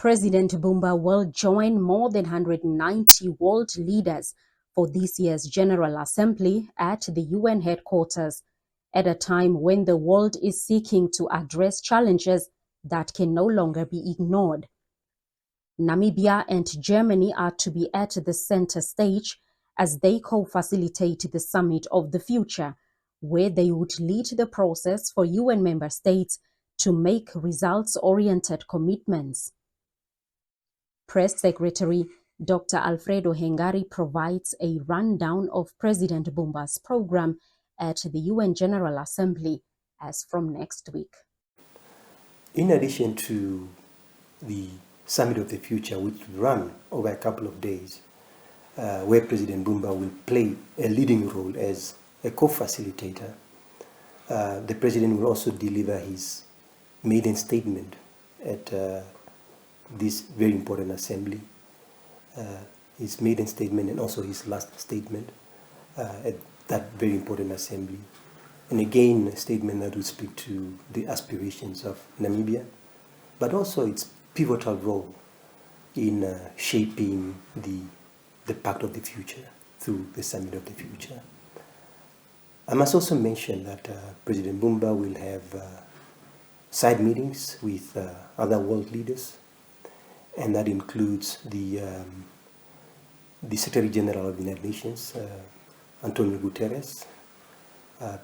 President Mbumba will join more than 190 world leaders for this year's General Assembly at the UN headquarters, at a time when the world is seeking to address challenges that can no longer be ignored. Namibia and Germany are to be at the center stage as they co-facilitate the Summit of the Future, where they would lead the process for UN member states to make results-oriented commitments. Press Secretary Dr. Alfredo Hengari provides a rundown of President Mbumba's program at the UN General Assembly as from next week. In addition to the Summit of the Future, which will run over a couple of days, where President Mbumba will play a leading role as a co-facilitator, the President will also deliver his maiden statement at this very important assembly, his maiden statement and also his last statement at that very important assembly. And again, a statement that will speak to the aspirations of Namibia, but also its pivotal role in shaping the Pact of the Future through the Summit of the Future. I must also mention that President Mbumba will have side meetings with other world leaders, and that includes the Secretary General of the United Nations, Antonio Guterres.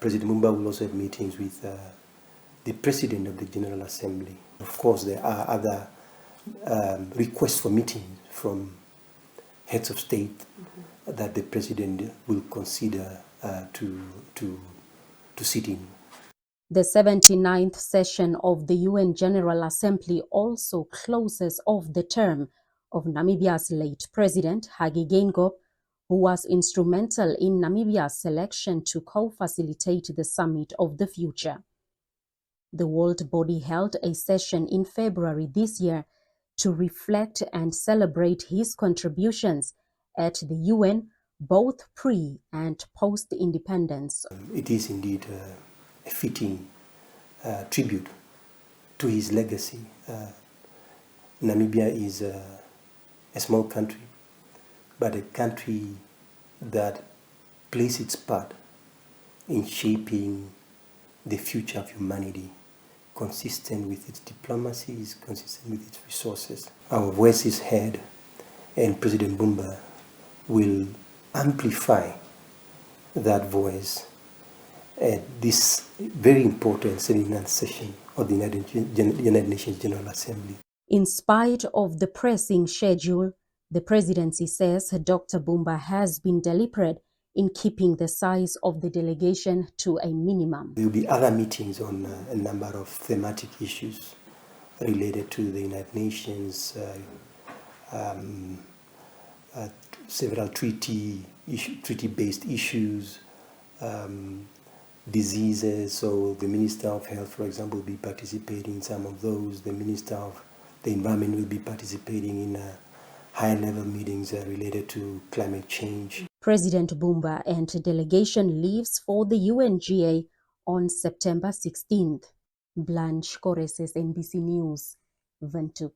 President Mbumba will also have meetings with the President of the General Assembly. Of course, there are other requests for meetings from heads of state that the President will consider to sit in. The 79th session of the UN General Assembly also closes off the term of Namibia's late President, Hage Geingob, who was instrumental in Namibia's selection to co-facilitate the Summit of the Future. The world body held a session in February this year to reflect and celebrate his contributions at the UN, both pre- and post-independence. It is indeed a fitting tribute to his legacy. Namibia is a small country, but a country that plays its part in shaping the future of humanity, consistent with its diplomacy, consistent with its resources. Our voice is heard, and President Mbumba will amplify that voice at this very important 79th session of the United Nations General Assembly. In spite of the pressing schedule, the presidency says Dr. Mbumba has been deliberate in keeping the size of the delegation to a minimum. There will be other meetings on a number of thematic issues related to the United Nations, several treaty-based issues, diseases. So the Minister of Health, for example, will be participating in some of those. The Minister of the Environment will be participating in high-level meetings related to climate change. President Mbumba and delegation leaves for the UNGA on September 16th. Blanche Koreses, NBC News, Windhoek.